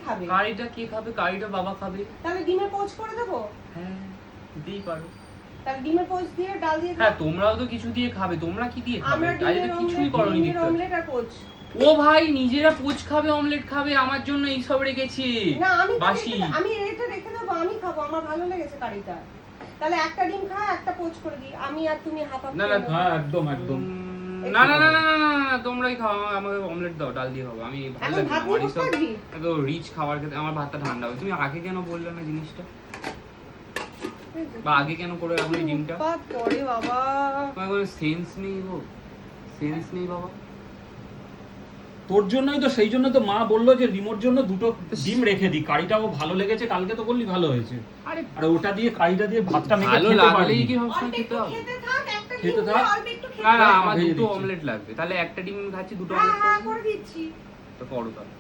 খাবে? কারিটা কে খাবে? কারিটা বাবা খাবে। তাহলে ডিমের পোচ করে দেবো? হ্যাঁ দিতেই পারো। তাহলে ডিমের পোচ দিয়ে ডাল দিয়ে হ্যাঁ তোমরাও তো কিছু দিয়ে খাবে, তোমরা কি দিয়ে খাবে? আমরা তাই তো কিছুই করনি ডিমের দিকটা। অমলেট আর পোচ। ও ভাই নিজেরা পোচ খাবে, অমলেট খাবে, আমার জন্য এই সব রেখেছি। না আমি বাসি। আমি এটা রেখে দেবো, আমি খাবো, আমার ভালো লেগেছে কারিটা। তাহলে একটা ডিম খা, একটা পোচ করে দিই, আমি আর তুমি হাফ হাফ। না না হ্যাঁ একদম একদম। না না না না না না তোমরাই খাও, আমাকে অমলেট দাও, ডাল দিয়ে খাবো। আমি ভালো এখন লাগে ভাত আমার নিয়ে এইসব বসবি? এত রিচ খাবার খেতে। আমার ভাতটা ঠান্ডা হবে। তুমি আগে কেন বললে না জিনিসটা? বা আগে কেন করে রাখলে ডিমটা? বাদ পড়ে বাবা। তোমার কোনো সেন্স নেই গো, সেন্স নেই বাবা। তোর জন্যই তো, সেই জন্য তো মা বললো যে রিমোর জন্য দুটো ডিম রেখে দিই, কারিটাও ভালো লেগেছে, কালকে তো বললি ভালো হয়েছে। আরে আর ওটা দিয়ে কারিটা দিয়ে ভাতটা মেখে ভালো খেতে লাগলেই পারবি। কি সবসময় অল্প খেতে একটু হবে? খেতে থাক, একটা খেতে ডিম থাক। অল্প একটু খেতে না না থাক। আমার ভেজে দুটো দিচ্ছি। অমলেট লাগবে। তাহলে একটা ডিম খাচ্ছি, দুটো হ্যাঁ অমলেট হ্যাঁ করবো। করে দিচ্ছি। তো করো তাহলে।